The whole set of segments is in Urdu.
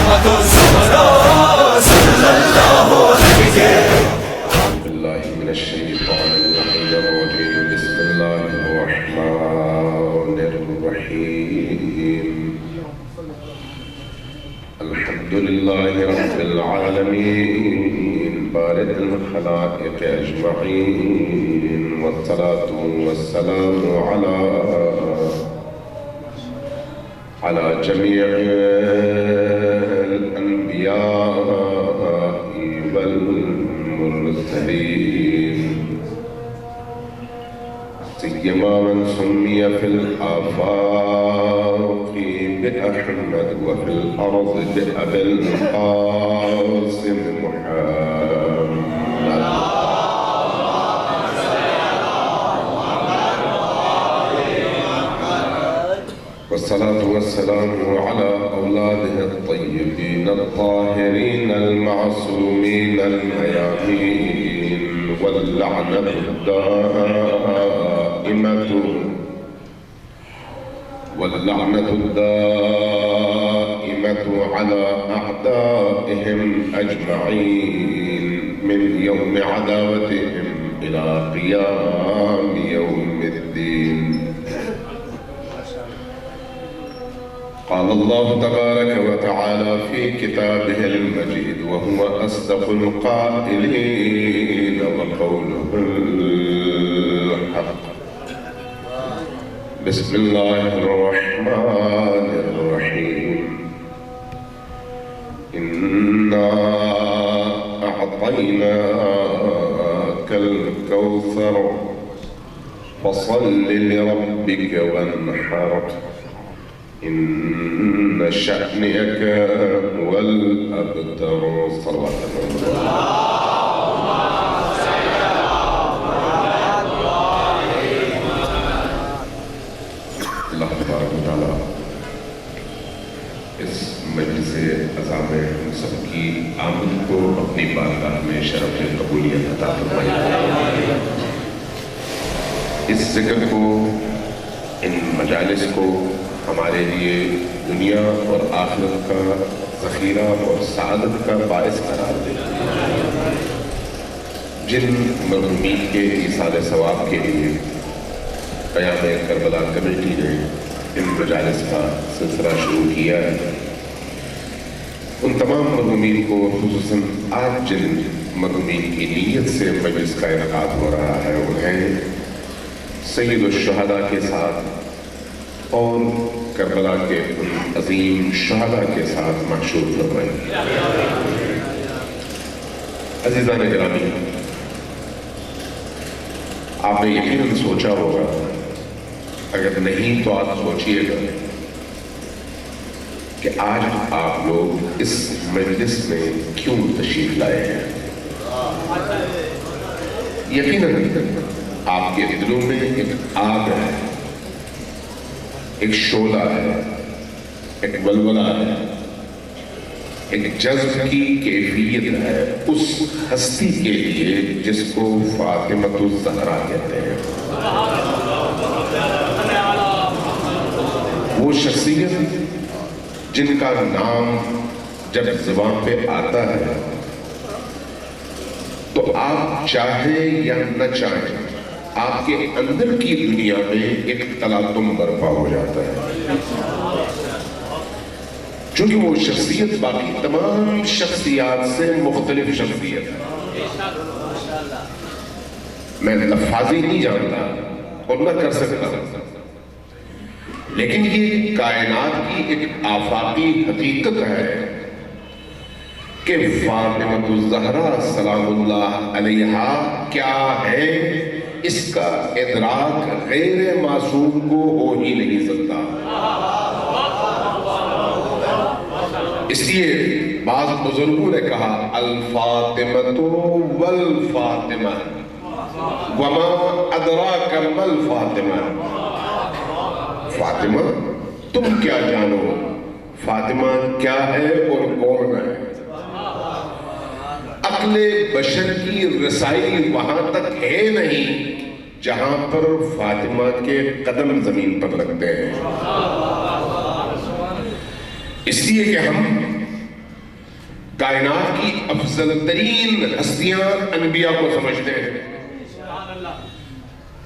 فاطمة الزهراء صلى الله عليه. أعوذ بالله من الشيطان اللعين الرجيم. بسم الله الرحمن الرحيم. الحمد لله رب العالمين بارئ الخلائق أجمعين، والصلاة والسلام على جميع الأنبياء والمرسلين، سيما من سمي في الآفاق بأحمد وفي الأرض بأبي القاسم محمد. والصلاة والسلام على أولاده الطيبين الطاهرين المعصومين الميامين، واللعنة الدائمة على أعدائهم أجمعين من يوم عداوتهم إلى قيام يوم الدين. قال الله تبارك وتعالى في كتابه المجيد وهو أصدق القائلين وقوله الحق. بسم الله الرحمن الرحيم. إنا أعطيناك الكوثر فصل لربك وانحر، إن شأنك هو الأبتر. صلى الله عليه وسلم. اللہ تبارک و تعالیٰ اس مجلس عزا میں ہم سب کی آمد کو اپنی بارگاہ میں شرف قبولیت عطا فرمائے. اس ذکر کو، ان مجالس کو ہمارے لیے دنیا اور آخرت کا ذخیرہ اور سعادت کا باعث قرار دے. جن مرحومین کے ایصال ثواب کے لیے قیام کربلا کمیٹی نے ان مجالس کا سلسلہ شروع کیا ہے، ان تمام مرحومین کو، خصوصاً آج جن مرحومین کی نیت سے مجلس کا انعقاد ہو رہا ہے، انہیں سید الشہداء کے ساتھ اور کربلا کے ان عظیم شہداء کے ساتھ محشور فرمائے. عزیزان گرامی، آپ نے یقیناً سوچا ہوگا، اگر نہیں تو آپ سوچئے گا کہ آج آپ لوگ اس مجلس میں کیوں تشریف لائے ہیں. یقیناً آپ کے دلوں میں ایک آگ ہے، ایک شعلہ ہے، ایک ولولہ ہے، ایک جذب کی کیفیت ہے اس ہستی کے لیے جس کو فاطمہ الزہرا کہتے ہیں. وہ شخصیت جن کا نام جب زبان پہ آتا ہے تو آپ چاہیں یا نہ چاہیں آپ کے اندر کی دنیا میں ایک تلاطم برپا ہو جاتا ہے، چونکہ وہ شخصیت باقی تمام شخصیات سے مختلف شخصیت ہے. میں لفاظی نہیں جانتا اور نہ کر سکتا، لیکن یہ کائنات کی ایک آفاقی حقیقت ہے کہ فاطمہ الزہرا سلام اللہ علیہا کیا ہے، اس کا ادراک غیر معصوم کو ہو ہی نہیں سکتا. اس لیے بعض بزرگوں نے کہا الفاطمۃ والفاطمہ وما ادراک ما الفاطمہ. فاطمہ تم کیا جانو، فاطمہ کیا ہے اور کون ہے. عقل بشر کی رسائی وہاں تک ہے نہیں جہاں پر فاطمہ کے قدم زمین پر لگتے ہیں. اس لیے کہ ہم کائنات کی افضل ترین ہستیاں انبیاء کو سمجھتے ہیں.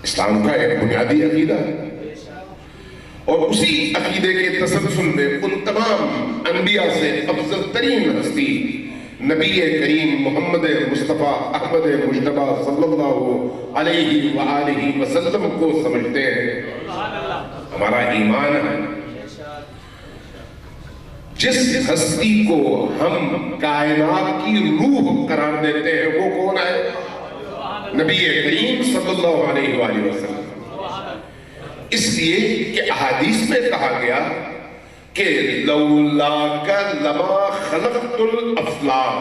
اسلام کا ایک بنیادی عقیدہ ہے، اور اسی عقیدے کے تسلسل میں ان تمام انبیاء سے افضل ترین ہستی نبی کریم محمد مصطفیٰ احمد مجتبیٰ صلی اللہ علیہ وآلہ وسلم کو سمجھتے ہیں. ہمارا ایمان ہے جس ہستی کو ہم کائنات کی روح قرار دیتے ہیں وہ کون ہے؟ نبی کریم صلی اللہ علیہ وآلہ وسلم. اس لیے کہ احادیث میں کہا گیا کہ لولاک لما خلقت الافلاک،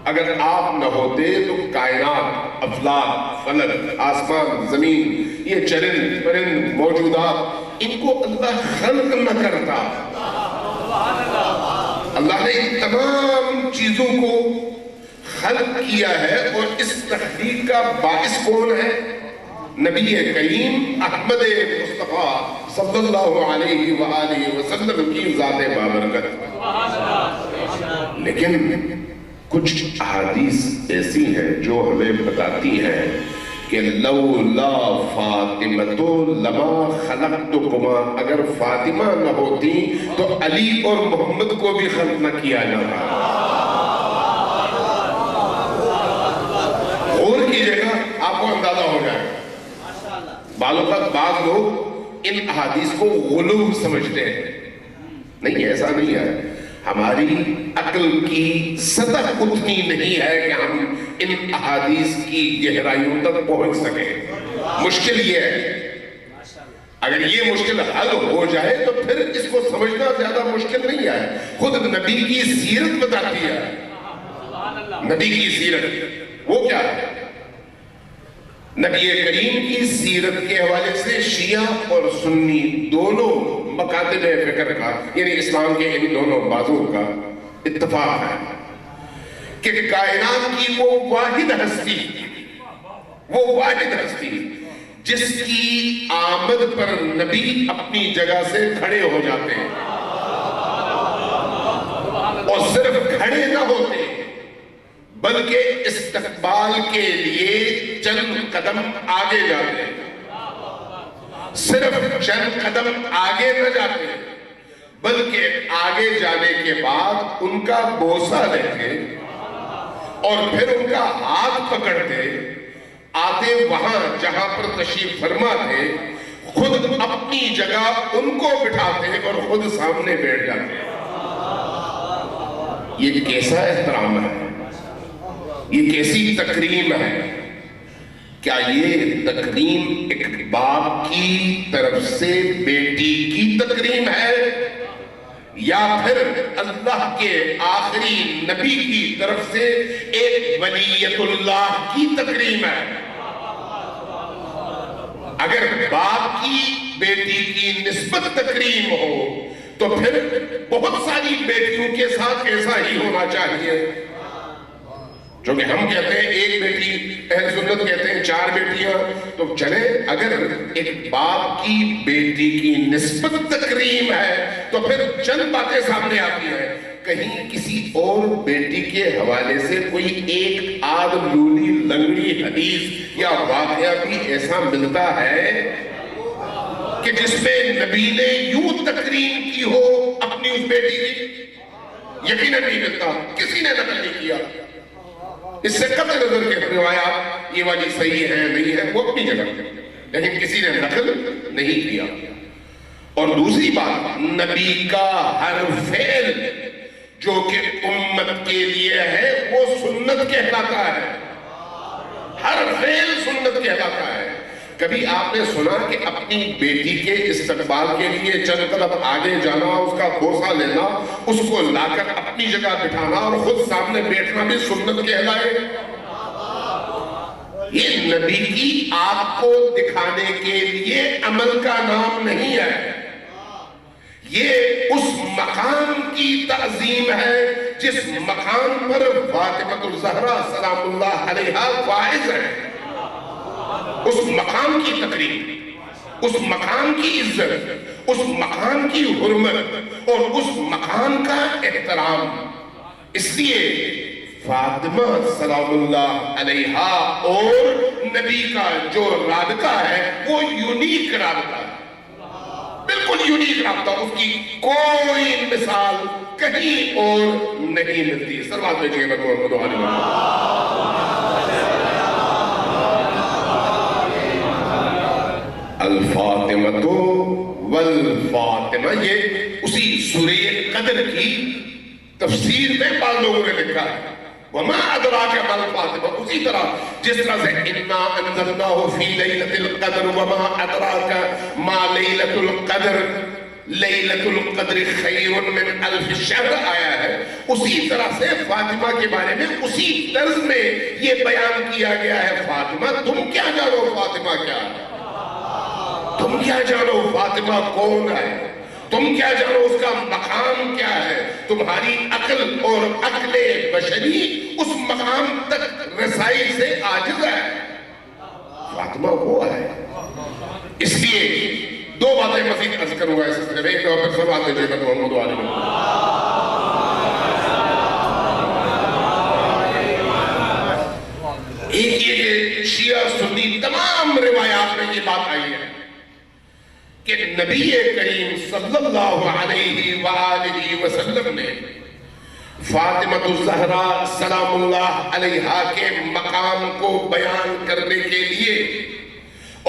اگر آپ نہ ہوتے تو کائنات، افلاک، فلک، آسمان، زمین، یہ چرند پرند موجودات، ان کو اللہ خلق نہ کرتا. اللہ نے ان تمام چیزوں کو خلق کیا ہے، اور اس تخلیق کا باعث کون ہے؟ نبی کریم احمد مصطفیٰ صلی اللہ علیہ وآلہ وسلم کی ذات بابرکت. لیکن کچھ احادیث ایسی ہیں جو ہمیں بتاتی ہیں کہ لولا فاطمۃ لما خلقتکما، اگر فاطمہ نہ ہوتی تو علی اور محمد کو بھی خلق نہ کیا جاتا. غور کیجئے گا، آپ کو اندازہ ہو جائے. بعض لوگ ان احادیث کو غلو سمجھتے ہیں. نہیں، ایسا نہیں ہے. ہماری عقل کی سطح اتنی نہیں ہے کہ ہم ان احادیث کی گہرائیوں تک پہنچ سکیں. مشکل یہ ہے. اگر یہ مشکل حل ہو جائے تو پھر اس کو سمجھنا زیادہ مشکل نہیں ہے. خود نبی کی سیرت بتاتی ہے. نبی کی سیرت وہ کیا ہے؟ نبی کریم کی سیرت کے حوالے سے شیعہ اور سنی دونوں مکاتب فکر کا، یعنی اسلام کے ان دونوں بازوں کا اتفاق ہے کہ کائنات کی وہ واحد ہستی جس کی آمد پر نبی اپنی جگہ سے کھڑے ہو جاتے ہیں، اور صرف کھڑے نہ ہوتے بلکہ استقبال کے لیے چند قدم آگے جاتے ہیں. صرف چند قدم آگے نہ جاتے بلکہ آگے جانے کے بعد ان کا بوسہ لیتے اور پھر ان کا ہاتھ پکڑتے آتے وہاں جہاں پر تشریف فرما تھے، خود اپنی جگہ ان کو بٹھاتے اور خود سامنے بیٹھ جاتے. یہ کیسا احترام ہے، یہ کیسی تکریم ہے. کیا یہ تکریم ایک باپ کی طرف سے بیٹی کی تکریم ہے، یا پھر اللہ کے آخری نبی کی طرف سے ایک ولیت اللہ کی تکریم ہے؟ اگر باپ کی بیٹی کی نسبت تکریم ہو تو پھر بہت ساری بیٹیوں کے ساتھ ایسا ہی ہونا چاہیے. جو کہ ہم کہتے ہیں ایک بیٹی، اہل سنت کہتے ہیں 4 بیٹیاں. تو چلے، اگر ایک باپ کی بیٹی کی نسبت تکریم ہے تو پھر چند باتیں سامنے آتی ہیں. کہیں کسی اور بیٹی کے حوالے سے کوئی ایک آدھ لولی لنگڑی حدیث یا واقعہ بھی ایسا ملتا ہے کہ جس میں نبی نے یوں تکریم کی ہو اپنی اس بیٹی کی؟ یقیناً نہیں ملتا، کسی نے نقل نہیں کیا. اس سے قطع نظر کے روایات یہ والی صحیح ہے نہیں ہے وہ اپنی جگہ، لیکن کسی نے نقل نہیں کیا. اور دوسری بات، نبی کا ہر فعل جو کہ امت کے لیے ہے وہ سنت کہلاتا ہے. ہر فعل سنت کہلاتا ہے. کبھی آپ نے سنا کہ اپنی بیٹی کے استقبال کے لیے چند قدم آگے جانا، اس کا بوسہ لینا، اس کو لا کر اپنی جگہ بٹھانا اور خود سامنے بیٹھنا بھی سنت کہلائے؟ یہ نبی کی آنکھ کو دکھانے کے لیے عمل کا نام نہیں ہے. یہ اس مقام کی تعظیم ہے جس مقام پر فاطمۃ الزہرا سلام اللہ علیہا فائز ہے. اس مقام کی تقریب، اس مقام کی عزت، اس مقام کی حرمت اور اس مقام کا احترام اس لیے فاطمہ سلام اللہ علیہا اور نبی کا جو رابطہ ہے وہ یونیک رابطہ ہے، بالکل یونیک رابطہ، اس کی کوئی مثال کہیں اور نہیں ملتی. سلوات بھیجیے محمد علی الفاطمہ والفاطمہ. یہ اسی سورہ قدر کی تفسیر میں بعض لوگوں نے لکھا ہے وما ادراک ما الفاطمہ، اسی طرح جس طرح سے انا انزلناہ فی لیلۃ القدر وما ادراک ما لیلۃ القدر لیلۃ القدر خیر من الف شہر آیا ہے، اسی طرح سے فاطمہ کے بارے میں اسی طرز میں یہ بیان کیا گیا ہے. فاطمہ تم کیا جانو فاطمہ کیا ہے، تم کیا جانو فاطمہ کون ہے، تم کیا جانو اس کا مقام کیا ہے. تمہاری عقل اور عقل بشری اس مقام تک رسائی سے عاجز ہے. فاطمہ وہ ہے. اس لیے دو باتیں مزید عرض کروں گا اس سلسلے میں. ایک دفعہ پھر فرما دیجیے محمد علی ایک یہ کہ شیعہ سنی تمام روایات میں یہ بات آئی ہے کہ نبی کریم صلی اللہ علیہ وآلہ وسلم نے فاطمہ الزہرا سلام اللہ علیہا کے مقام کو بیان کرنے کے لیے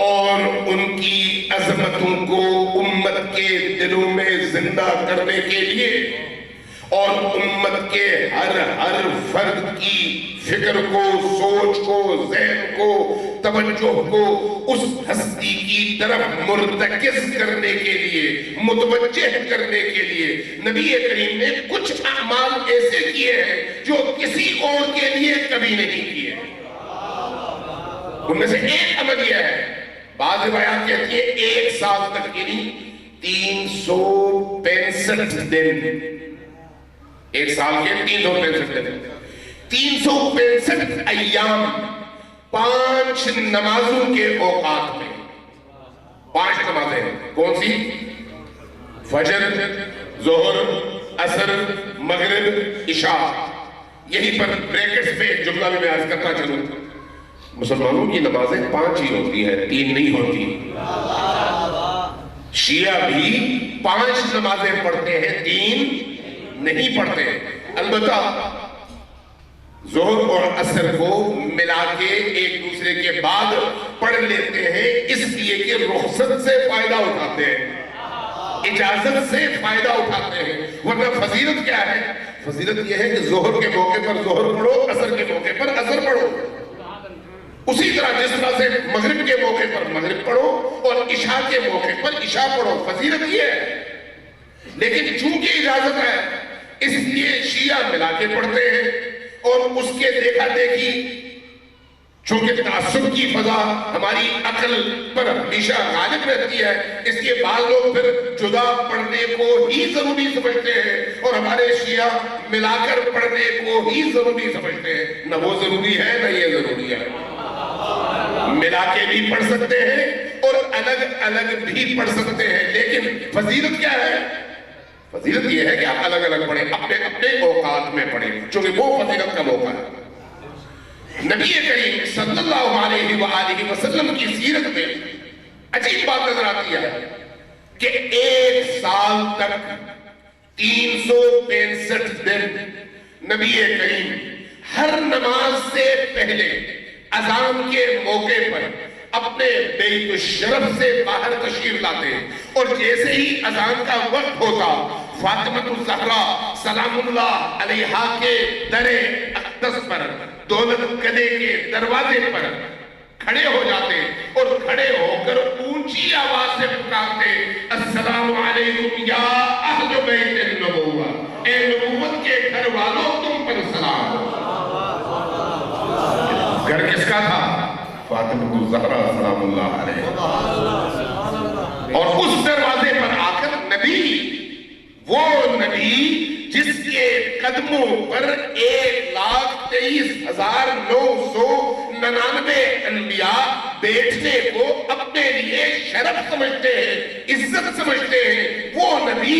اور ان کی عظمتوں کو امت کے دلوں میں زندہ کرنے کے لیے اور امت کے ہر فرد کی فکر کو، سوچ کو، ذہن کو، توجہ کو اس ہستی کی طرف مرتکز کرنے کے لیے، متوجہ کرنے کے لیے نبی کریم نے کچھ اعمال ایسے کیے ہیں جو کسی اور کے لیے کبھی نہیں کیے. ان میں سے ایک عمل یہ ہے، بعض روایات کہتی ہیں 1 سال تک یعنی 365 دن، 1 سال کے 365 دن، 365 ایام 5 نمازوں کے اوقات میں، 5 نمازیں کون سی؟ فجر، ظہر، عصر، مغرب، عشاء. یہیں پر بریکٹس پہ جملہ بھی میں عرض کرتا چلوں، مسلمانوں کی نمازیں 5 ہی ہوتی ہیں، 3 نہیں ہوتی. شیعہ بھی 5 نمازیں پڑھتے ہیں، 3 نہیں پڑھتے. البتہ ظہر اور عصر کو ملا کے ایک دوسرے کے بعد پڑھ لیتے ہیں، اس لیے کہ رخصت سے فائدہ اٹھاتے ہیں، اجازت سے فائدہ اٹھاتے ہیں. ورنہ فضیلت کیا ہے؟ فضیلت یہ ہے کہ ظہر کے موقع پر ظہر پڑھو، عصر کے موقع پر عصر پڑھو. اسی طرح جس طرح سے مغرب کے موقع پر مغرب پڑھو اور عشاء کے موقع پر عشاء پڑھو. فضیلت یہ ہے. لیکن چونکہ اجازت ہے اس لیے شیعہ ملا کے پڑھتے ہیں اور اس کے دیکھا دیکھی چونکہ تعصب کی فضا ہماری عقل پر ہمیشہ غالب رہتی ہے، اس لیے بعض لوگ پھر جدا پڑھنے کو ہی ضروری سمجھتے ہیں اور ہمارے شیعہ ملا کر پڑھنے کو ہی ضروری سمجھتے ہیں. نہ وہ ضروری ہے نہ یہ ضروری ہے. ملا کے بھی پڑھ سکتے ہیں اور الگ الگ بھی پڑھ سکتے ہیں. لیکن فضیلت کیا ہے؟ فضیلت یہ ہے کہ آپ الگ الگ پڑھیں، اپنے اپنے اوقات میں پڑھیں، چونکہ وہ فضیلت کا موقع ہے. نبی کریم صلی اللہ علیہ وآلہ وسلم کی سیرت میں عجیب بات نظر آتی ہے کہ 1 سال تک 365 دن نبی کریم ہر نماز سے پہلے اذان کے موقع پر اپنے بیت الشرف سے باہر تشریف لاتے اور جیسے ہی اذان کا وقت ہوتا فاطمہ الزہرا سلام اللہ علیہا کے در اقدس پر دولت قلعے کے دروازے پر کھڑے ہو جاتے اور کھڑے ہو کر اونچی آواز سے پکارتے السلام علیکم یا اہل بیت النبوہ، اے نبوت کے گھر والوں تم پر سلام. گھر کس کا تھا؟ فاطمہ الزہرا سلام اللہ علیہ. اور اس دروازے پر آ کر نبی، وہ نبی جس کے قدموں پر 1,23,999 انبیاء بیٹھنے کو اپنے لیے شرف سمجھتے ہیں، عزت سمجھتے ہیں، وہ نبی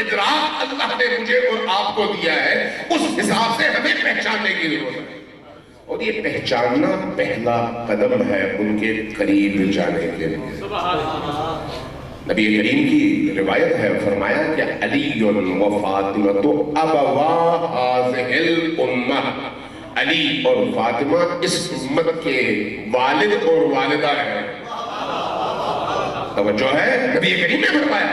ادراک اللہ نے مجھے اور آپ کو دیا ہے، اس حساب سے ہمیں پہچاننے کی ضرورت ہے۔ اور یہ پہچاننا پہلا قدم ہے ان کے قریب جانے کے لیے۔ نبی کریم کی روایت ہے، فرمایا کہ علی و فاطمہ ابوا ہذہ الامہ، علی اور فاطمہ اس امت کے والد اور والدہ ہیں۔ توجہ ہے، نبی کریم نے فرمایا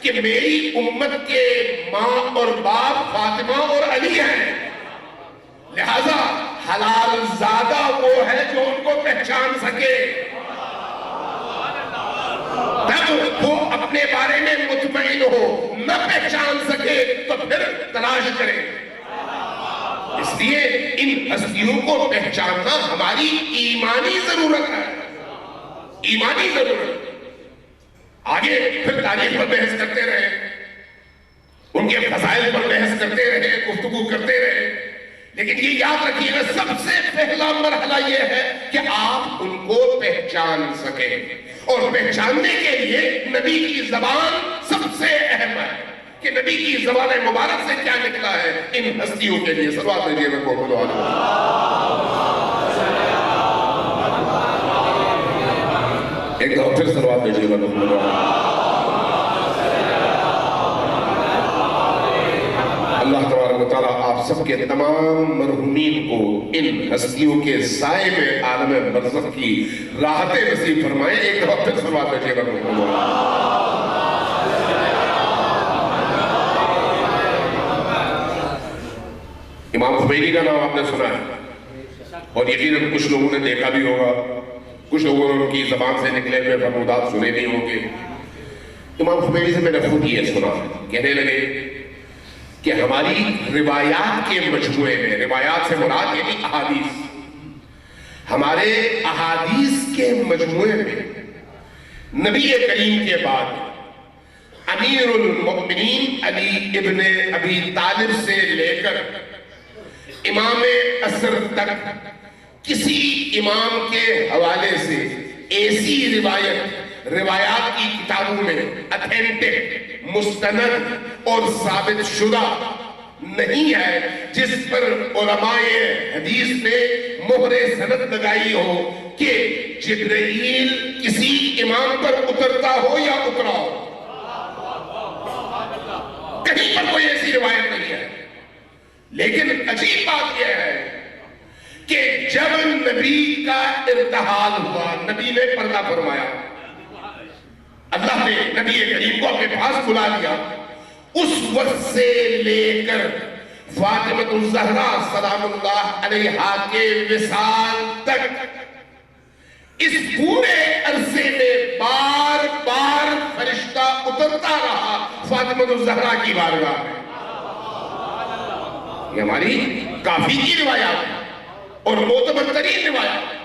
کہ میری امت کے ماں اور باپ فاطمہ اور علی ہیں، لہذا حلال زادہ وہ ہے جو ان کو پہچان سکے، تب وہ اپنے بارے میں مطمئن ہو، نہ پہچان سکے تو پھر تلاش کرے۔ اس لیے ان ہستیوں کو پہچاننا ہماری ایمانی ضرورت ہے، ایمانی ضرورت۔ آگے پھر تاریخ پر بحث کرتے رہے، ان کے فضائل پر بحث کرتے رہے، گفتگو کرتے رہے، لیکن یہ یاد رکھیے گا سب سے پہلا مرحلہ یہ ہے کہ آپ ان کو پہچان سکیں، اور پہچاننے کے لیے نبی کی زبان سب سے اہم ہے کہ نبی کی زبان مبارک سے کیا نکلا ہے ان ہستیوں کے لیے۔ صلوات دیجیے گا محمد علیہ۔ ایک دفعہ پھر صلوات دیجیے گا محمد علیہ۔ اللہ تبارک و تعالیٰ آپ سب کے تمام مرحومین کو ان ہستیوں کے سائے میں عالم برزخ کی راحت نصیب فرمائے۔ ایک دفعہ پھر صلوات دیجیے گا محمد علیہ۔ امام خمینی کا نام آپ نے سنا ہے، اور یقیناً کچھ لوگوں نے دیکھا بھی ہوگا، کچھ لوگوں نے ان کی زبان سے نکلے ہوئے فرمودات سنے بھی ہوں گے۔ امام خمینی سے میں نے خود یہ سنا، کہنے لگے کہ ہماری روایات کے مجموعے میں، روایات سے مراد یعنی احادیث، ہمارے احادیث کے مجموعے میں نبی کریم کے بعد امیر المؤمنین علی ابن ابی طالب سے لے کر امام عصر تک کسی امام کے حوالے سے ایسی روایات کی کتابوں میں اتھینٹک، مستند اور ثابت شدہ نہیں ہے جس پر علماء حدیث نے مہر سند لگائی ہو کہ جبرائیل کسی امام پر اترتا ہو یا اترا ہو۔ کہیں پر کوئی ایسی روایت نہیں ہے، لیکن عجیب بات یہ ہے کہ جب نبی کا ارتحال ہوا، نبی نے پردہ فرمایا، اللہ نے نبی کریم کو اپنے پاس بلا لیا، اس وقت سے لے کر فاطمہ الزہرا سلام اللہ علیہا کے وصال تک اس پورے عرصے میں بار بار فرشتہ اترتا رہا فاطمہ الزہرا کی بارگاہ میں۔ یہ ہماری کافی کی روایات ہے اور معتبر ترین روایات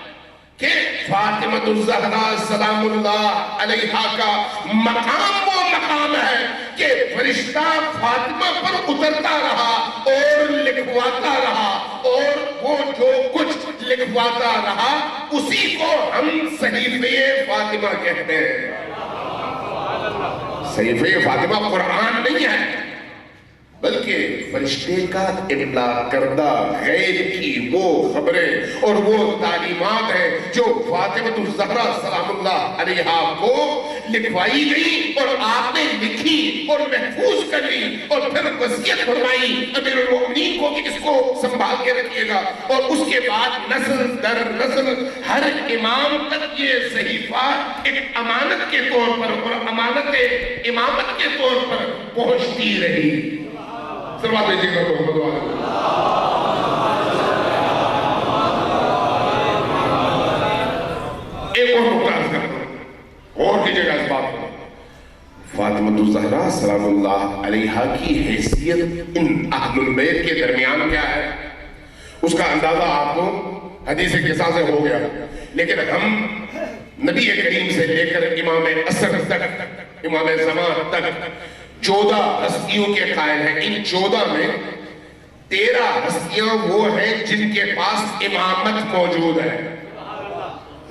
کہ فاطمہ الزہرا سلام اللہ علیہا کا مقام وہ مقام ہے کہ فرشتہ فاطمہ پر اترتا رہا اور لکھواتا رہا، اور وہ جو کچھ لکھواتا رہا اسی کو ہم صحیفہ فاطمہ کہتے ہیں۔ صحیفہ فاطمہ قرآن نہیں ہے، بلکہ فرشتے کا ابلاغ کردہ غیب کی وہ خبریں اور وہ تعلیمات ہیں جو فاطمہ الزہرا سلام اللہ علیہا کو لکھوائی گئی اور آپ نے لکھی اور محفوظ کر لی، اور پھر وصیت فرمائی امیر المؤمنین کو کہ اس کو سنبھال کے رکھیے گا، اور اس کے بعد نسل در نسل ہر امام تک یہ صحیفہ ایک امانت کے طور پر اور امانت امامت کے طور پر پہنچتی رہی۔ سلوات دیجیے گا محمد علیہ۔ ایک اور نقطہ عرض کرتا ہوں، اور کیجیے گا اس بات کو۔ فاطمہ الزہرا سلام اللہ علیہا کی حیثیت ان اہل البیت کے درمیان کیا ہے اس کا اندازہ آپ کو حدیث قصہ سے ہو گیا، لیکن ہم نبی کریم سے لے کر امام عصر تک، امام زمان تک 14 ہستیوں کے قائل ہیں۔ ان 14 میں 13 ہستیاں وہ ہیں جن کے پاس امامت موجود ہے۔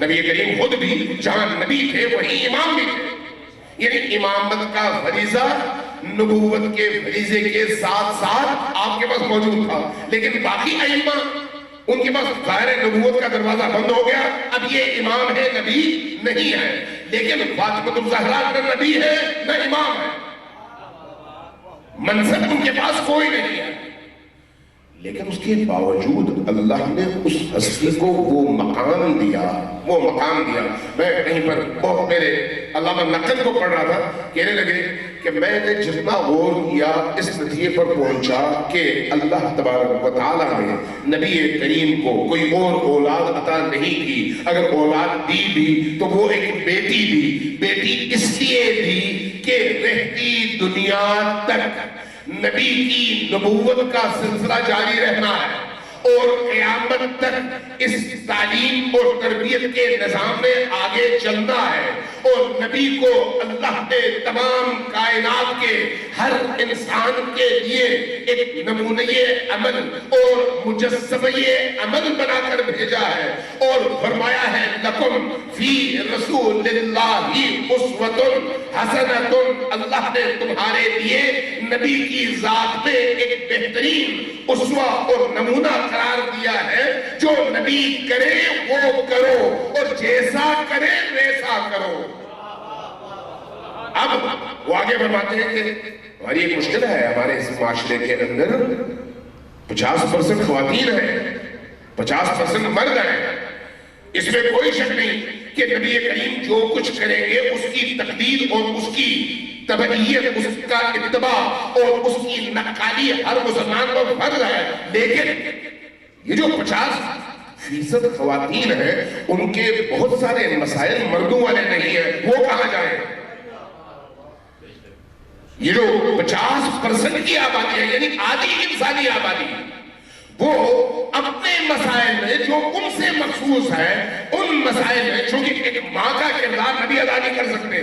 نبی کریم خود بھی جہاں نبی تھے وہی امام بھی تھے، یعنی امامت کا فریضہ نبوت کے فریضے کے ساتھ ساتھ آپ کے پاس موجود تھا، لیکن باقی ائمہ ان کے پاس ظاہر نبوت کا دروازہ بند ہو گیا، اب یہ امام ہے نبی نہیں ہے، لیکن فاطمہ الزہرا نہ نبی ہے نہ امام ہے، منصب ان کے پاس کوئی نہیں ہے، لیکن اس کے باوجود اللہ نے اس ہستی کو وہ مقام دیا۔ میں کہیں پر بہت میرے علامہ نقل کو پڑھ رہا تھا، کہنے لگے کہ میں نے جتنا غور کیا اس نتیجے پر پہنچا کہ اللہ تبارک و تعالیٰ نے نبی کریم کو کوئی اور اولاد عطا نہیں کی، اگر اولاد دی بھی تو وہ ایک بیٹی دی، بیٹی اس لیے دی کہ رہتی دنیا تک نبی کی نبوت کا سلسلہ جاری رہنا ہے اور قیامت تک اس تعلیم اور تربیت کے نظام میں آگے چلنا ہے، اور نبی کو اللہ نے تمام کائنات کے ہر انسان کے لیے ایک نمونہ عمل اور مجسمہ عمل بنا کر بھیجا ہے، اور فرمایا ہے لکم فی رسول اللہ اسوۃ حسنۃ، اللہ نے تمہارے لیے نبی کی ذات میں ایک بہترین اسوہ اور نمونہ قرار دیا ہے، جو نبی کرے وہ کرو اور جیسا کرے ویسا کرو۔ اب وہ آگے فرماتے ہیں کہ ہماری ایک مشکل ہے، ہمارے اس معاشرے کے اندر 50% خواتین ہیں، 50% مرد ہیں، اس میں کوئی شک نہیں کہ نبی کریم جو کچھ کریں گے اس کی تقلید اور اس کی تبعیت، اس کا اتباع اور اس کی نقالی ہر مسلمان کو فرض ہے، لیکن یہ جو 50% خواتین ہیں ان کے بہت سارے مسائل مردوں والے نہیں ہیں، وہ کہاں جائیں؟ یہ جو 50% کی آبادی ہے، یعنی آدھی انسانی آبادی، وہ اپنے مسائل میں جو ان سے مخصوص ہے، ان مسائل میں چونکہ ایک ماں کا کردار نبی ادا نہیں کر سکتے،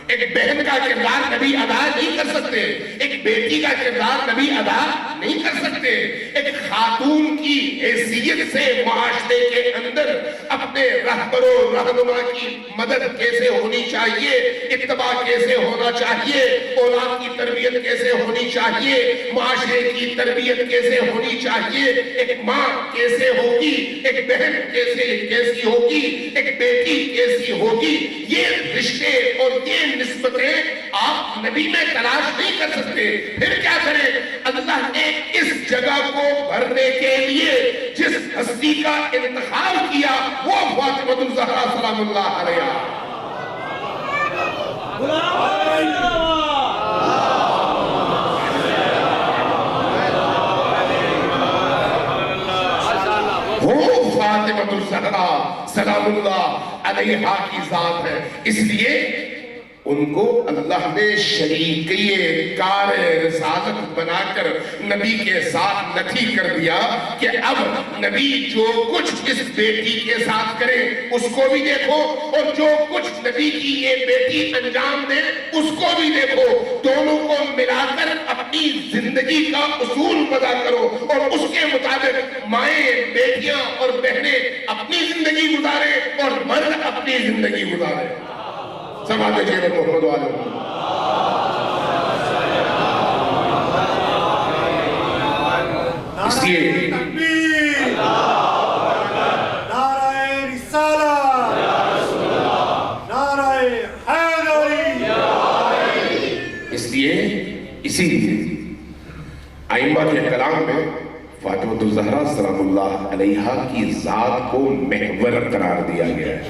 ایک بہن کا کردار نبی ادا نہیں کر سکتے، ایک بیٹی کا کردار نبی ادا نہیں کر سکتے، ایک خاتون کی حیثیت سے معاشرے کے اندر اپنے رہبر و رہنما کی مدد کیسے ہونی چاہیے، اتباع کیسے ہونا چاہیے، اولاد کی تربیت کیسے ہونی چاہیے، معاشرے کی تربیت کیسے ہونی چاہیے، ایک ماں کیسے ہوگی، ایک بہن کیسی ہوگی، ایک بیٹی کیسی ہوگی، یہ رشتے اور یہ نسبتیں آپ نبی میں تلاش نہیں کر سکتے۔ پھر کیا کریں؟ اللہ نے اس جگہ کو بھرنے کے لیے جس ہستی کا انتخاب کیا وہ فاطمہ الزہرا سلام اللہ علیہا۔ وہ فاطمہ الزہرا سلام اللہ علیہا کی ذات ہے، اس لیے ان کو اللہ نے شریکِ کار رسالت بنا کر نبی کے ساتھ نتھی کر دیا کہ اب نبی جو کچھ اس بیٹی کے ساتھ کرے اس کو بھی دیکھو، اور جو کچھ نبی کی یہ بیٹی انجام دے اس کو بھی دیکھو، دونوں کو ملا کر اپنی زندگی کا اصول وضع کرو، اور اس کے مطابق مائیں، بیٹیاں اور بہنیں اپنی زندگی گزارے اور مرد اپنی زندگی گزارے۔ سماعت جیب محمد والوں، اس لیے نعرہ رسالہ، نعرہ حیدری، اس لیے اسی لیے ائمہ کے کلام میں فاطمہ الزہرا سلام اللہ علیہا کی ذات کو محور قرار دیا گیا ہے۔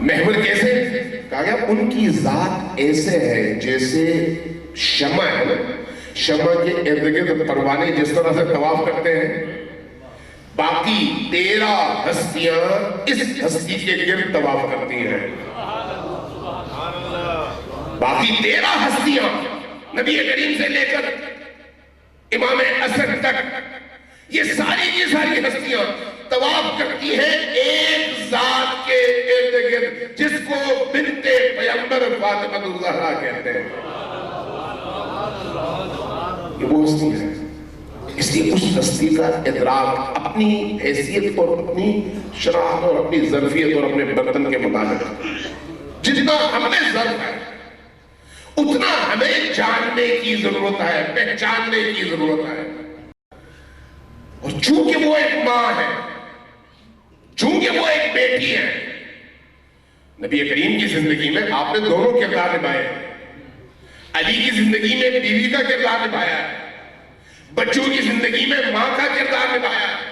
محور کیسے؟ کہا گیا ان کی ذات ایسے ہے جیسے شمع ہے نا، شمع کے ارد گرد پروانے جس طرح سے طواف کرتے ہیں، باقی 13 ہستیاں اس ہستی کے گرد طواف کرتی ہیں، باقی 13 ہستیاں نبی کریم سے لے کر امام اسد تک یہ ساری کی ساری ہستیاں طواف کرتی ہیں ایک ذات کے ارد گرد جس کو بنت پیغمبر فاطمہ الزہرا کہتے ہیں۔ یہ وہ ہستی ہے، اس لیے اس ہستی کا ادراک اپنی حیثیت اور اپنی شناخت اور اپنی ظرفیت اور اپنے برتن کے مطابق جتنا ہم نے ظرف ہے اتنا ہمیں جاننے کی ضرورت ہے، پہچاننے کی ضرورت ہے. اور چونکہ وہ ایک ماں ہے، چونکہ وہ ایک بیٹی ہے، نبی کریم کی زندگی میں آپ نے دونوں کردار نبھائے. علی کی زندگی میں بیوی کا کردار نبھایا ہے، بچوں کی زندگی میں ماں کا کردار نبھایا ہے.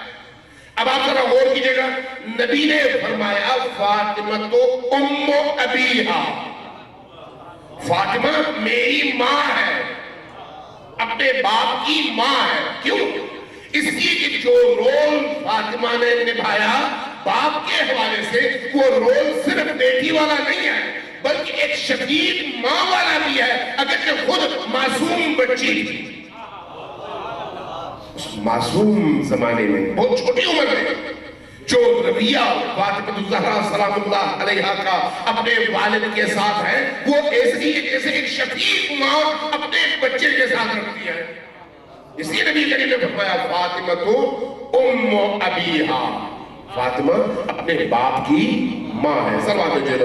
اب آپ ذرا غور کیجئے گا، نبی نے فرمایا فاطمہ تو ام ابیہا، فاطمہ میری ماں ہے، اپنے باپ کی ماں ہے. کیوں؟ اس لیے کہ جو رول فاطمہ نے نبھایا باپ کے حوالے سے، وہ رول صرف بیٹی والا نہیں ہے بلکہ ایک شفیق ماں والا بھی ہے، اگرچہ خود معصوم بچی تھی. اس معصوم زمانے میں، بہت چھوٹی عمر میں، جو رویہ فاطمہ الزہرا سلام اللہ علیہا کا اپنے والد کے ساتھ ہے، وہ ایسی جیسے ایک شفیق ماں اپنے بچے کے ساتھ رکھتی ہے. اس لیے نبی کریم نے فرمایا فاطمہ تو ام ابیہا، فاطمہ اپنے باپ کی ماں ہے. صلوات جل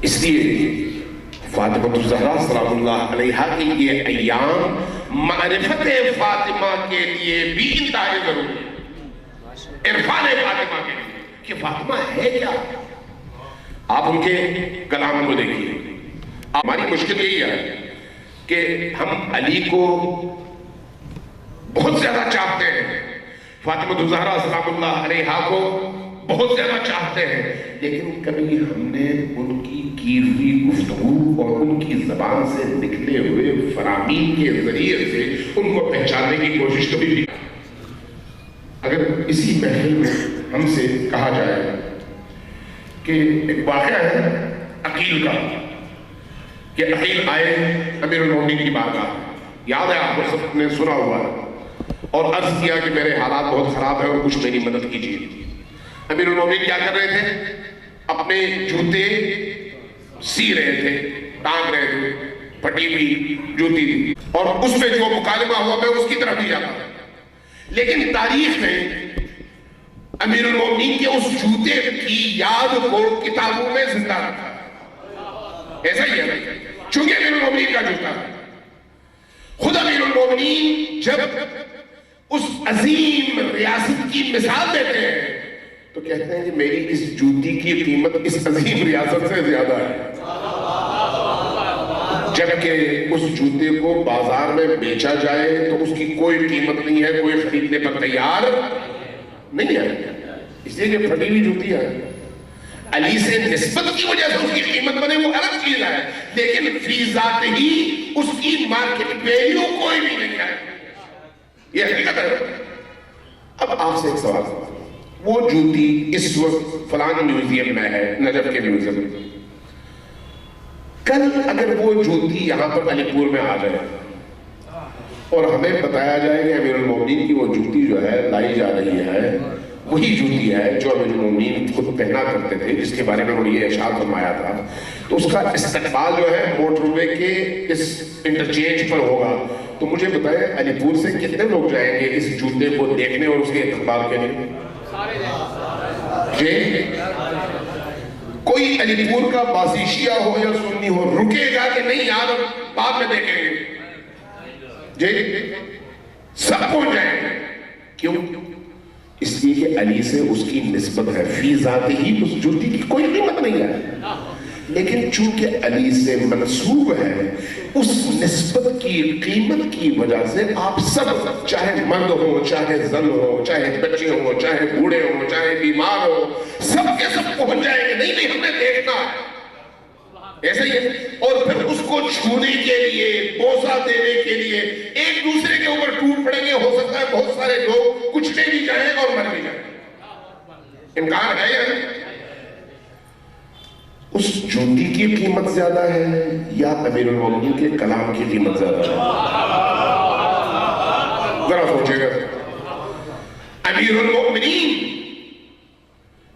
اس لیے فاطمہ الزہرا سلام اللہ علیہا کے یہ ایام معرفت فاطمہ کے لیے بھی انتہائی ضروری ہے، عرفان فاطمہ کے لیے کہ فاطمہ ہے کیا. آپ ان کے کلام کو دیکھیے. ہماری مشکل یہی ہے کہ ہم علی کو بہت زیادہ چاہتے ہیں، فاطمہ الزہرا سلام اللہ علیہا کو بہت زیادہ چاہتے ہیں، لیکن کبھی ہم نے ان کی ہوئی گفتگو اور ان کی زبان سے نکلے ہوئے فرامین کے ذریعے سے ان کو پہچاننے کی کوشش کبھی بھی. اگر اسی محفل میں ہم سے کہا جائے کہ ایک واقعہ ہے عقیل کا، کہ عقیل آئے امیر المومنین کی بارگاہ، یاد ہے آپ کو، سب نے سنا ہوا اور عرض کیا کہ میرے حالات بہت خراب ہیں اور کچھ میری مدد کیجیے. امیر المومنین کیا کر رہے تھے؟ اپنے جوتے سی رہے تھے، ٹانگ رہے تھے، پھٹی ہوئی جوتی تھی، اور اس میں جو مکالمہ ہوا میں اس کی طرف نہیں جاتا. لیکن تاریخ میں امیر المومنین کے اس جوتے کی یاد کو کتابوں میں زندہ رکھا. ایسا ہی ہے چونکہ امیر المومنین کا جوتا ہے. خود امیر المومنین جب اس عظیم ریاست کی مثال دیتے ہیں تو کہتے ہیں کہ میری اس جوتی کی قیمت اس عظیم ریاست سے زیادہ ہے، جبکہ اس جوتے کو بازار میں بیچا جائے تو اس کی کوئی قیمت نہیں ہے، کوئی خریدنے پر تیار نہیں ہے، اس لیے کہ پھٹی ہوئی جوتی ہے. علی سے نسبت کی وجہ سے اس کی قیمت بنے وہ الگ چیز ہے، لیکن فی ذات ہی اس کی مارکیٹ ویلیو کوئی بھی نہیں ہے. یہ حقیقت ہے. اب آپ سے ایک سوال، وہ جوتی اس وقت فلان میوزیم میں ہے، نجف کے میوزیم میں، کل اگر وہ جوتی یہاں پر علی پور میں آ جائے اور ہمیں بتایا جائے کہ امیر المومنین کی وہ جوتی جو ہے لائی جا رہی ہے، وہی جوتی ہے جو امیر المومنین خود پہنا کرتے تھے، جس کے بارے میں انہوں نے یہ ارشاد فرمایا تھا، تو اس کا استقبال جو ہے موٹر وے کے اس انٹرچینج پر ہوگا، تو مجھے بتائیں علی پور سے کتنے لوگ جائیں گے اس جوتے کو دیکھنے اور اس کے استقبال کے لیے؟ جی کوئی علی پور کا باسی شیعہ ہو یا سنی ہو رکے گا کہ نہیں یار بعد میں دیکھیں گے؟ جی سب پہنچ جائیں گے. کیوں؟ اس لیے کہ علی سے اس کی نسبت ہے، فی ذات ہی اس جوتی کی کوئی قیمت نہیں ہے، لیکن چونکہ علی سے منسوب ہے اس نسبت کی قیمت کی وجہ سے آپ سب، چاہے مرد ہو، چاہے زن ہو، چاہے بچے ہو، چاہے بوڑھے ہو، چاہے بیمار ہو، سب کے سب پہنچ جائیں گے. نہیں ہم نے دیکھنا ہے، ایسا ہی ہے. اور پھر اس کو چھونے کے لیے، بوسہ دینے کے لیے ایک دوسرے کے اوپر ٹوٹ پڑیں گے. ہو سکتا ہے بہت سارے لوگ کچلے بھی جائیں اور مر بھی جائیں. امکان ہے یا نہیں؟ اس جوتی کی قیمت زیادہ ہے یا امیر المومنین کے کلام کی قیمت زیادہ ہے؟ ذرا سوچے گا. امیر المومنین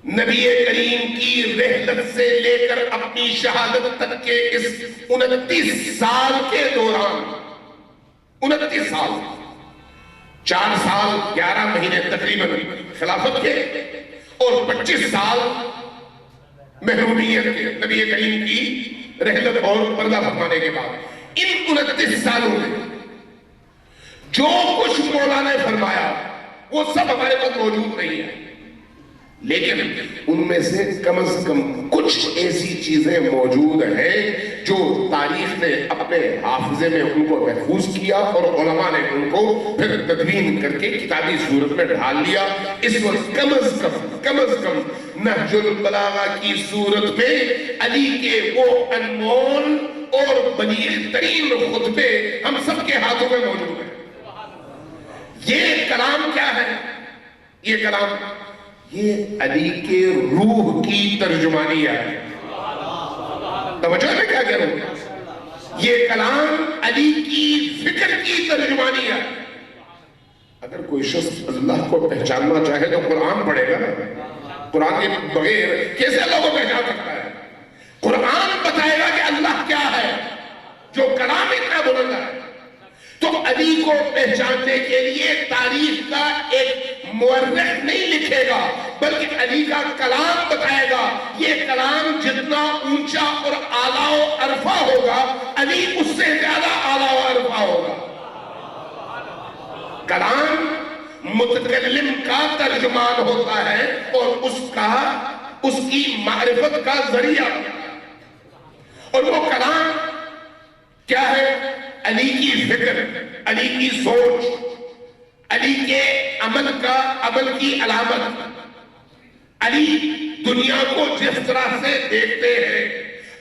نبی کریم کی رحلت سے لے کر اپنی شہادت تک کے اس 29 سال کے دوران، 29 سال، 4 سال 11 مہینے تقریباً خلافت کے، اور 25 سال محرومیت کے نبی کریم کی رحلت اور پردہ فرمانے کے بعد ان 29 سالوں میں جو کچھ مولا نے فرمایا وہ سب ہمارے پاس موجود نہیں ہے، لیکن ان میں سے کم از کم کچھ ایسی چیزیں موجود ہیں جو تاریخ نے اپنے حافظے میں ان کو محفوظ کیا اور علماء نے ان کو پھر تدوین کر کے کتابی صورت میں ڈھال لیا۔ اس وقت کم از کم نہج البلاغہ کی صورت میں علی کے وہ انمول اور بلیغ ترین خطبے ہم سب کے ہاتھوں میں موجود ہیں۔ یہ کلام کیا ہے؟ یہ کلام یہ علی کے روح کی ترجمانی ہے۔ توجہ میں کیا کہہ رہا ہوں؟ یہ کلام علی کی فکر کی ترجمانی ہے۔ اگر کوئی شخص اللہ کو پہچاننا چاہے تو قرآن پڑھے گا نا۔ قرآن کے بغیر کیسے اللہ کو پہچان سکتا ہے؟ قرآن بتائے گا کہ اللہ کیا ہے، جو کلام اتنا بلند ہے۔ تو علی کو پہچاننے کے لیے تاریخ کا ایک مورخ نہیں لکھے گا، بلکہ علی کا کلام بتائے گا۔ یہ کلام جتنا اونچا اور اعلیٰ و عرفہ ہوگا، علی اس سے زیادہ اعلیٰ و عرفہ ہوگا۔ کلام متکلم کا ترجمان ہوتا ہے اور اس کی معرفت کا ذریعہ، اور وہ کلام کیا ہے؟ علی کی فکر، علی کی سوچ، علی کے عمل کی علامت۔ علی دنیا کو جس طرح سے دیکھتے ہیں،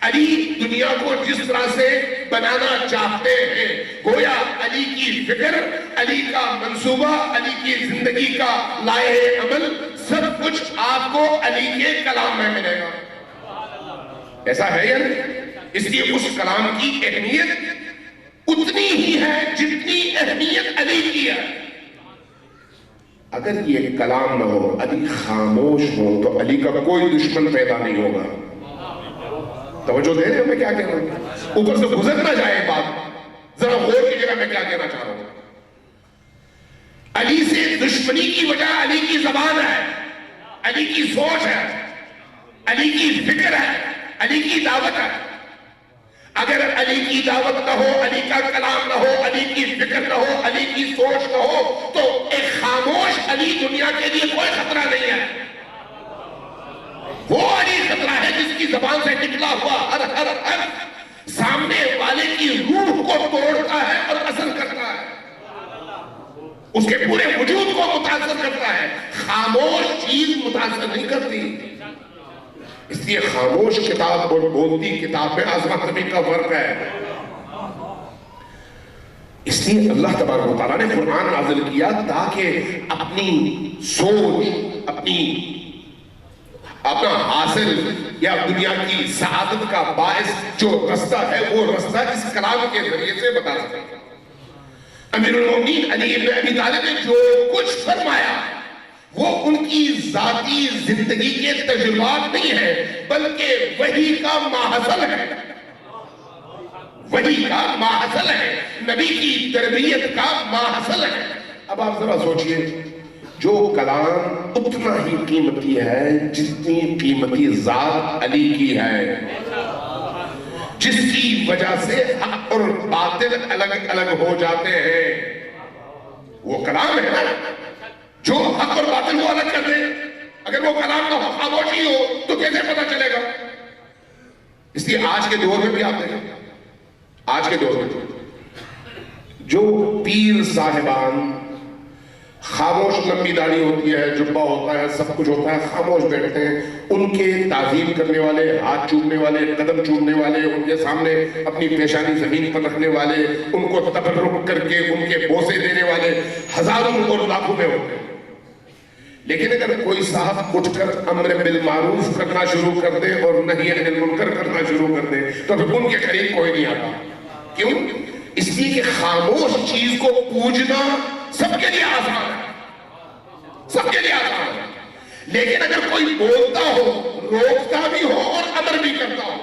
علی دنیا کو جس طرح سے بنانا چاہتے ہیں، گویا علی کی فکر، علی کا منصوبہ، علی کی زندگی کا لائحہ عمل، سب کچھ آپ کو علی کے کلام میں ملے گا۔ ایسا ہے یا نہیں؟ اس لیے اس کلام کی اہمیت اتنی ہی ہے جتنی اہمیت علی کی ہے۔ اگر یہ کلام نہ ہو، علی خاموش ہو، تو علی کا کوئی دشمن پیدا نہیں ہوگا۔ توجہ دے رہے ہیں میں کیا کہہ رہا ہوں؟ اوپر سے گزر نہ جائے بات، ذرا غور کی جگہ میں کیا کہنا چاہ رہا ہوں۔ علی سے دشمنی کی وجہ علی کی زبان ہے، علی کی سوچ ہے، علی کی فکر ہے، علی کی دعوت ہے۔ اگر علی کی دعوت نہ ہو، علی کا کلام نہ ہو، علی کی فکر نہ ہو، علی کی سوچ نہ ہو، تو ایک خاموش علی دنیا کے لیے کوئی خطرہ نہیں ہے۔ وہ علی خطرہ ہے جس کی زبان سے نکلا ہوا ہر حرف سامنے والے کی روح کو توڑتا ہے اور اثر کرتا ہے، اس کے پورے وجود کو متاثر کرتا ہے۔ خاموش چیز متاثر نہیں کرتی۔ اس لیے خاموش کتاب اور بولتی کتاب میں آسمان زمین کا فرق ہے۔ اس لیے اللہ تبارک و تعالیٰ نے قرآن نازل کیا تاکہ اپنی سوچ، اپنا حاصل یا دنیا کی سعادت کا باعث جو رستہ ہے، وہ رستہ اس کلام کے ذریعے سے بتا سکے۔ امیر المومنین علی ابن ابی طالب نے جو کچھ فرمایا وہ ان کی ذاتی زندگی کے تجربات نہیں ہے، بلکہ وحی کا ماحصل ہے، وحی کا ماحصل ہے، نبی کی تربیت کا ماحصل ہے۔ اب آپ ذرا سوچئے، جو کلام اتنا ہی قیمتی ہے جتنی قیمتی ذات علی کی ہے، جس کی وجہ سے حق اور باطل الگ الگ ہو جاتے ہیں، وہ کلام ہے نا جو حق اور باطل کو الگ کر دے۔ اگر وہ کلام کا خاموشی ہو تو کیسے پتہ چلے گا؟ اس لیے آج کے دور میں بھی آپ دیکھیں، آج کے دور میں جو پیر صاحبان خاموش، لمبی داڑھی ہوتی ہے، جبہ ہوتا ہے، سب کچھ ہوتا ہے، خاموش بیٹھتے ہیں، ان کے تعظیم کرنے والے، ہاتھ چومنے والے، قدم چومنے والے، ان کے سامنے اپنی پیشانی زمین پر رکھنے والے، ان کو تبرک کر کے ان کے بوسے دینے والے ہزاروں اور لاکھوں میں ہوتے ہیں۔ لیکن اگر کوئی صاحب اٹھ کر امر بالمعروف کرنا شروع کر دے اور نہی عن المنکر کرنا شروع کر دے تو پھر ان کے قریب کوئی نہیں آتا۔ کیوں؟ اس لیے کہ خاموش چیز کو پوجنا سب کے لیے آسان ہے، سب کے لیے آسان ہے، لیکن اگر کوئی بولتا ہو، روکتا بھی ہو اور امر بھی کرتا ہو،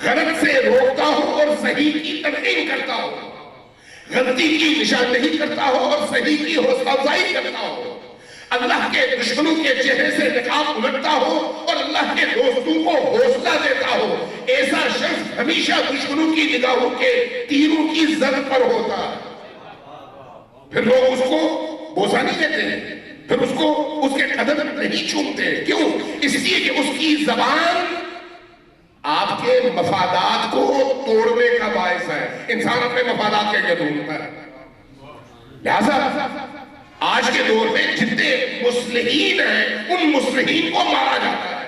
غلط سے روکتا ہو اور صحیح کی تلقین کرتا ہو، غلطی کی نشاندہی کرتا ہو اور صحیح کی حوصلہ افزائی کرتا ہو، اللہ کے دشمنوں کے چہرے سے نقاب الٹتا ہو اور اللہ کے دوستوں کو حوصلہ دیتا ہو، ایسا شخص ہمیشہ دشمنوں کی نگاہوں کے تیروں کی زد پر ہوتا ہے۔ پھر لوگ اس کو بوسہ نہیں دیتے، پھر اس کو اس کے قدم نہیں چومتے۔ کیوں؟ اس لیے کہ اس کی زبان آپ کے مفادات کو توڑنے کا باعث ہے۔ انسان اپنے مفادات کے لیے ڈھونڈتا ہے، لہذا آج کے دور میں جتنے مصلحین ہیں ان مصلحین کو مارا جاتا ہے،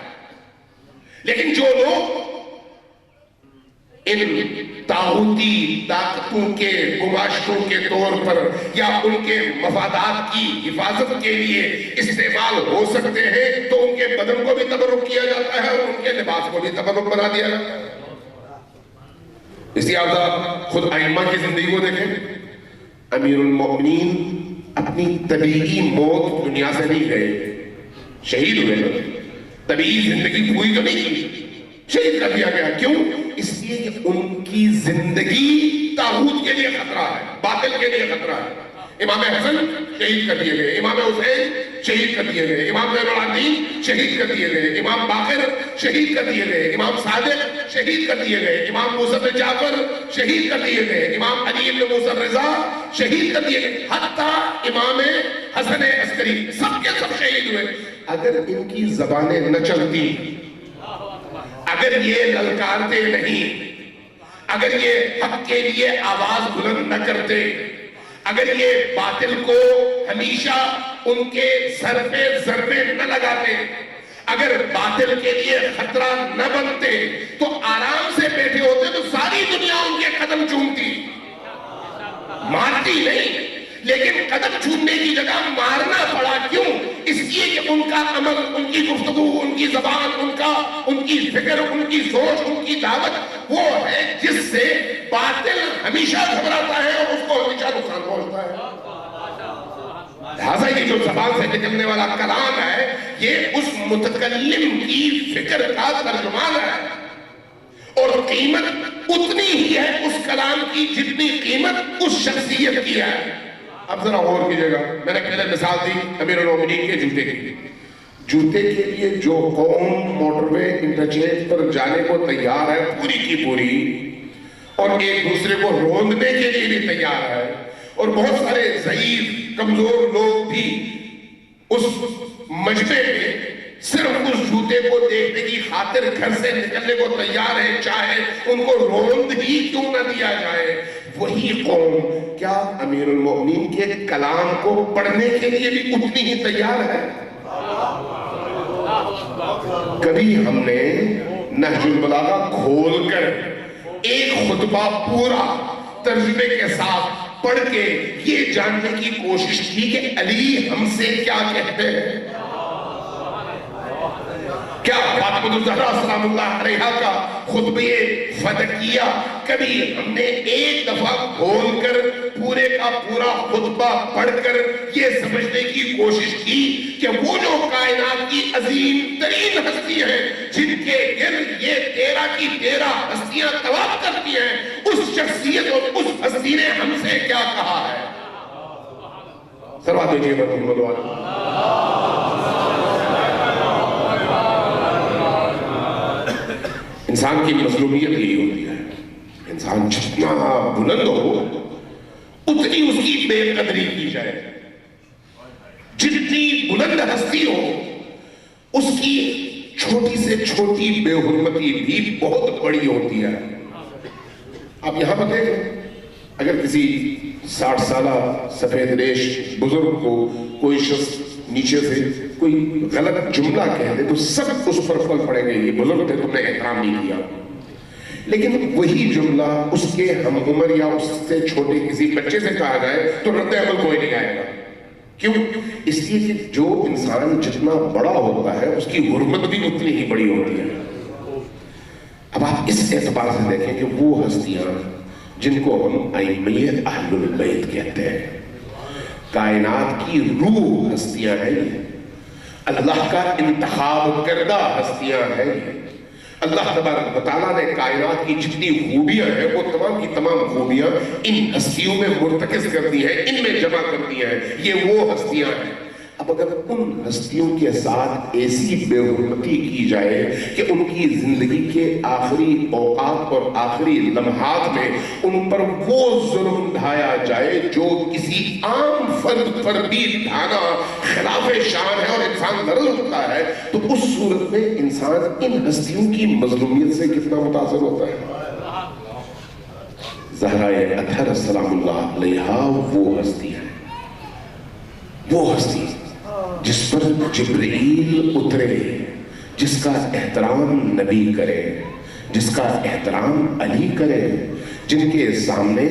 لیکن جو لوگ ان طاغوتی طاقتوں کے گماشتوں کے طور پر یا ان کے مفادات کی حفاظت کے لیے استعمال ہو سکتے ہیں تو ان کے بدن کو بھی تبرک کیا جاتا ہے اور ان کے لباس کو بھی تبرک بنا دیا جاتا ہے۔ اس لیے آپ خود ائمہ کی زندگی کو دیکھیں، امیر المؤمنین اپنی طبیعی موت دنیا سے نہیں گئے، شہید ہوئے، طبیعی زندگی پوری تو نہیں کی، شہید کر دیا گیا۔ کیوں؟ اس لیے کہ ان کی زندگی طاغوت کے لیے خطرہ ہے، باطل کے لیے خطرہ ہے۔ امام حسن شہید کر دیے گئے، امام حسین شہید کر دیے گئے، امام زین العابدین شہید کر دیے گئے، امام باقر شہید کر دیے گئے، امام صادق شہید کر دیے گئے، امام موسیٰ بن جعفر شہید کر دیے گئے، امام علی بن موسیٰ رضا شہید کر دیے گئے، حتیٰ امام حسن عسکری سب کے سب شہید ہوئے۔ اگر ان کی زبانیں نہ چلتی، اگر یہ للکارتے نہیں، اگر یہ حق کے لیے آواز بلند نہ کرتے، اگر یہ باطل کو ہمیشہ ان کے سر پہ ضربے نہ لگاتے، اگر باطل کے لیے خطرہ نہ بنتے تو آرام سے بیٹھے ہوتے تو ساری دنیا ان کے قدم چومتی، مارتی نہیں، لیکن قدم چومنے کی جگہ مارنا پڑا۔ کیوں؟ اس لیے کہ ان کا عمل، ان کی گفتگو، ان کی زبان، ان کی فکر، ان کی سوچ، ان کی دعوت وہ ہے جس سے باطل ہمیشہ گھبراتا ہے اور اس کو ہمیشہ نقصان پہنچتا ہے۔ لہٰذا یہ جو زبان سے نکلنے والا کلام ہے یہ اس متکلم کی فکر کا ترجمان ہے، اور قیمت اتنی ہی ہے اس کلام کی جتنی قیمت اس شخصیت کی ہے۔ اب ذرا غور کیجئے گا، میں نے پہلے مثال دی امیر المؤمنین کے جوتے کی۔ جوتے کے لیے جو قوم موٹر وے انٹرچینج پر جانے کو تیار ہے پوری کی پوری، اور ایک دوسرے کو روندنے کے لیے بھی تیار ہے، اور بہت سارے ضعیف کمزور لوگ بھی اس مجمع میں صرف اس جوتے کو دیکھنے کی خاطر گھر سے نکلنے کو تیار ہے، چاہے ان کو روند ہی کیوں نہ دیا جائے۔ وہی قوم کیا امیر المؤمنین کے کلام کو پڑھنے کے لیے بھی اتنی ہی تیار ہے؟ کبھی ہم نے نہج البلاغہ کھول کر ایک خطبہ پورا ترجمے کے ساتھ پڑھ کے یہ جاننے کی کوشش کی کہ علی ہم سے کیا کہتے ہیں؟ کیا فاطمہ الزہرا سلام اللہ علیہا کا خطبہ فدکیہ کبھی ہم نے ایک دفعہ کھول کر پورے کا پورا خطبہ پڑھ کر یہ سمجھنے کی کوشش کی کہ وہ جو کائنات کی عظیم ترین ہستی ہیں جن کے گرد یہ 13 کی 13 ہستیاں طواف کرتی ہیں، اس شخصیت اور اس ہستی نے ہم سے کیا کہا ہے؟ سلوات دیجیے محمد والا۔ انسان کی مظلومیت یہی ہوتی ہے، انسان جتنا بلند ہو اتنی اس کی بے قدری کی جائے، جتنی بلند ہستی ہو اس کی چھوٹی سے چھوٹی بے حرمتی بھی بہت بڑی ہوتی ہے۔ آپ یہاں پر دیکھیں، اگر کسی 60 سالہ سفید ریش بزرگ کو کوئی شخص نیچے سے کوئی غلط جملہ کہہ دے تو سب اس پر پھل پڑیں گے، یہ بزرگ تھے، تم نے احترام نہیں کیا۔ لیکن وہی جملہ اس کے ہم عمر یا اس سے چھوٹے کسی بچے سے کہا جائے تو رد عمل کوئی نہیں آئے گا۔ کیوں؟ اس لیے کہ جو انسان جتنا بڑا ہوتا ہے اس کی حرمت بھی اتنی ہی بڑی ہوتی ہے۔ اب آپ اس اعتبار سے دیکھیں کہ وہ ہستیاں جن کو ہم ائمہ اہل البیت کہتے ہیں، کائنات کی روح ہستیاں ہیں، اللہ کا انتخاب کردہ ہستیاں ہیں۔ اللہ تبارک و تعالیٰ نے کائنات کی جتنی خوبیاں ہیں وہ تمام کی تمام خوبیاں ان ہستیوں میں مرتکز کر دی ہیں، ان میں جمع کر دی ہیں، یہ وہ ہستیاں ہیں۔ اب اگر ان ہستیوں کے ساتھ ایسی بے حرمتی کی جائے کہ ان کی زندگی کے آخری اوقات اور آخری لمحات میں ان پر وہ ظلم ڈھایا جائے جو کسی عام فرد پر بھی ڈھانا خلاف شان ہے اور انسان لرز اٹھتا ہے، تو اس صورت میں انسان ان ہستیوں کی مظلومیت سے کتنا متاثر ہوتا ہے۔ زہرا اطہر سلام اللہ علیہا وہ ہستی ہے، وہ ہستی جس پر جبرائیل اترے، جس کا احترام نبی کرے، جس کا احترام علی کرے، جن کے سامنے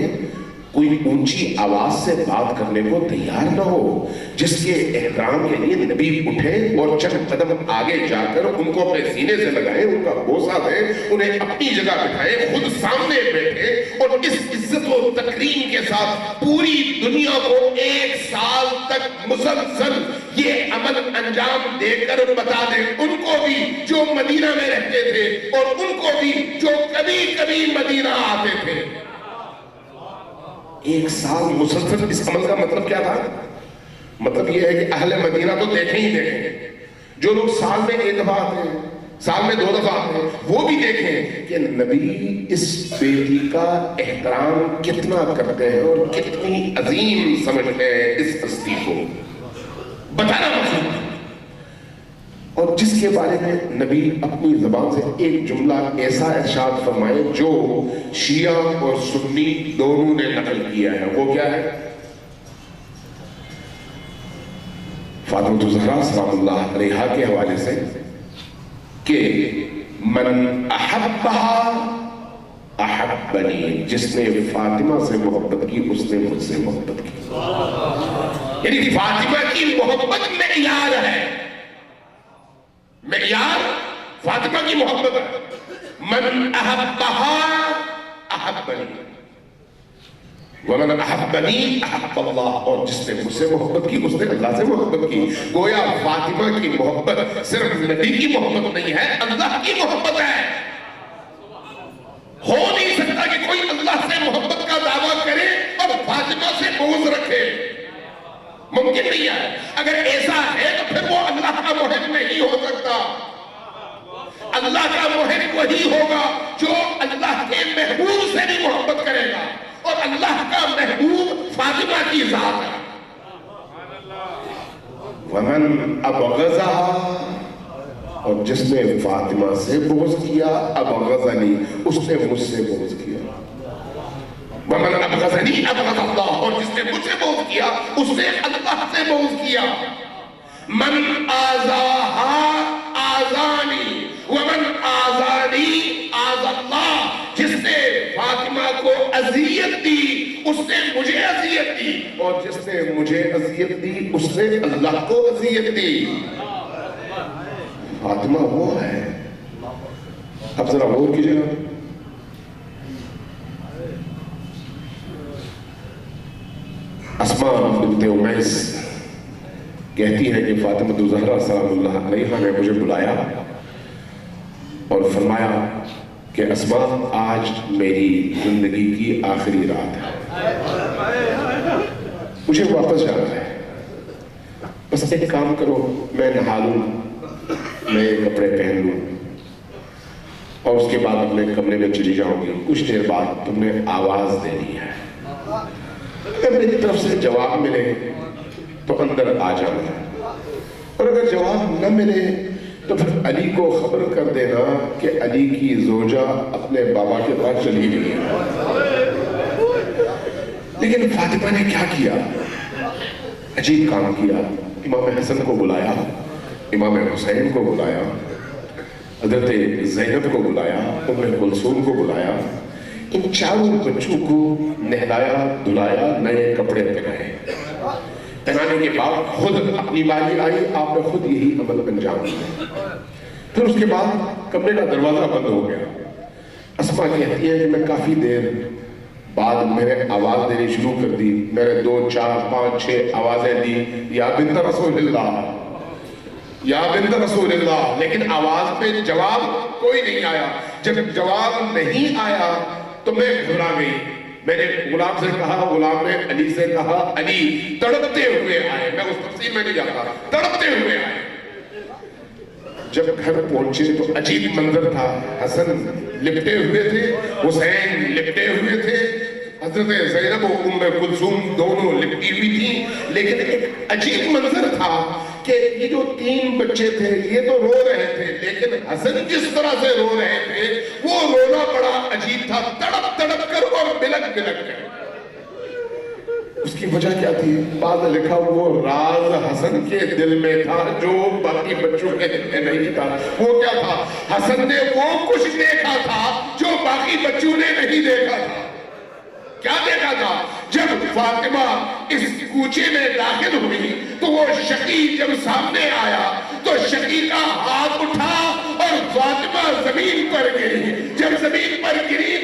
کوئی اونچی آواز سے بات کرنے کو تیار نہ ہو، جس کے احترام کے لیے نبی اٹھے اور چند قدم آگے جا کر ان کو اپنے سینے سے لگائیں، ان کا بوسہ دیں، انہیں اپنی جگہ بٹھائیں، خود سامنے بیٹھے اور اس عزت و تکریم کے ساتھ پوری دنیا کو 1 سال تک مسلسل یہ عمل انجام دے کر بتا دیں، ان کو بھی جو مدینہ میں رہتے تھے اور ان کو بھی جو کبھی کبھی مدینہ آتے تھے۔ 1 سال مسلسل اس عمل کا مطلب کیا تھا؟ مطلب یہ ہے کہ اہل مدینہ تو دیکھیں ہی دیکھیں، جو لوگ سال میں 1 دفعہ آتے ہیں، سال میں 2 دفعہ آتے ہیں، وہ بھی دیکھیں کہ نبی اس بیٹی کا احترام کتنا کرتے ہیں اور کتنی عظیم سمجھتے ہیں اس ہستی کو، بتانا مقصود ہے۔ اور جس کے بارے میں نبی اپنی زبان سے ایک جملہ ایسا ارشاد فرمائے جو شیعہ اور سنی دونوں نے نقل کیا ہے، وہ کیا ہے؟ فاطمہ الزہرا سلام اللہ علیہا کے حوالے سے کہ من احبہا احبنی، جس نے فاطمہ سے محبت کی اس نے مجھ سے محبت کی۔ یعنی فاطمہ کی محبت معیار ہے، معیار فاطمہ کی محبت ہے۔ من احبہا احبنی ومن احبنی احب اللہ، اور جس نے مجھ سے محبت کی اس نے اللہ سے محبت کی۔ گویا فاطمہ کی محبت صرف نبی کی محبت نہیں ہے، اللہ کی محبت ہے۔ ہو نہیں سکتا کہ کوئی اللہ سے محبت کا دعویٰ کرے اور فاطمہ سے بغض رکھے، ممکن نہیں ہے۔ اگر ایسا ہے تو پھر وہ اللہ کا محب نہیں ہو سکتا۔ اللہ کا محب وہی ہوگا جو اللہ کے محبوب سے بھی محبت کرے گا، اور اللہ کا محبوب فاطمہ کی ذات ہے۔ ومن ابغضها، اور جس نے فاطمہ سے بغض کیا، ابغضنی، اس نے مجھ سے بغض کیا۔ ومن ابغضنی ابغض اللہ، اور جس نے مجھ سے بغض کیا اس نے اللہ سے بغض کیا۔ من آذاہا آذانی ومن آذانی آذ اللہ، جس نے فاطمہ کو اذیت دی اس نے مجھے اذیت دی، اور جس نے مجھے اذیت دی اس نے اللہ کو اذیت دی۔ فاطمہ وہ ہے۔ اب ذرا غور کیجئے گا، اسماء بنت امیس کہتی ہے کہ فاطمہ الزہرا سلام اللہ علیہا نے مجھے بلایا اور فرمایا کہ اسماء آج میری زندگی کی آخری رات ہے، مجھے واپس جانا ہے، بس ایک کام کرو، میں نہا لوں، نئے کپڑے پہن لوں اور اس کے بعد اپنے کمرے میں چلی جاؤں گی، کچھ دیر بعد تم نے آواز دینی ہے، اگر میری طرف سے جواب ملے تو اندر آ جانا ہے، اور اگر جواب نہ ملے تو پھر علی کو خبر کر دینا کہ علی کی زوجہ اپنے بابا کے پاس چلی گئی ہے۔ لیکن فاطمہ نے کیا کیا؟ عجیب کام کیا۔ امام حسن کو بلایا، امام حسین کو بلایا، حضرت زینب کو بلایا، ام کلثوم کو بلایا، ان چاروں بچوں کو نہلایا دھلایا، نئے کپڑے پہنائے، پہنانے کے بعد خود اپنی باری آئی، آپ نے خود یہی عمل انجام دیا۔ پھر اس کے بعد کمرے کا دروازہ بند ہو گیا۔ اسماء کہتی ہے کہ میں کافی دیر بعد میں نے آواز دینی شروع کر دی، میں نے 2 4 5 6 آوازیں دی، یا بنت رسول اللہ، یا بنت رسول اللہ، لیکن آواز پہ جواب کوئی نہیں آیا۔ جب جواب نہیں آیا تو میں گھبرا گئی، میں نے غلام سے کہا، غلام نے علی سے کہا، علی تڑپتے ہوئے آئے، میں اس تفصیل میں نہیں جاتا، تڑپتے ہوئے آئے۔ جب گھر پہنچے تو عجیب منظر تھا، حسن لپٹے ہوئے تھے، حسین لپٹے ہوئے تھے، حضرت زینب و ام کلثوم دونوں لپٹی ہوئی تھیں، لیکن ایک عجیب منظر تھا کہ یہ جو تین بچے تھے یہ تو رو رہے تھے، لیکن حسن جس طرح سے رو رہے تھے وہ رونا بڑا عجیب تھا، تڑپ تڑپ کر اور بلک بلک کر۔ اس کی وجہ کیا تھی؟ بعد لکھا وہ راز حسن کے دل میں تھا جو باقی بچوں کے دل میں نہیں تھا۔ وہ کیا تھا؟ حسن نے وہ کچھ دیکھا تھا جو باقی بچوں نے نہیں دیکھا تھا۔ کیا دیکھا تھا؟ جب فاطمہ اس کوچے میں داخل ہوئی تو وہ شقی جب سامنے آیا تو شقی کا ہاتھ اٹھا اور فاطمہ زمین پر گری۔ جب زمین پر گری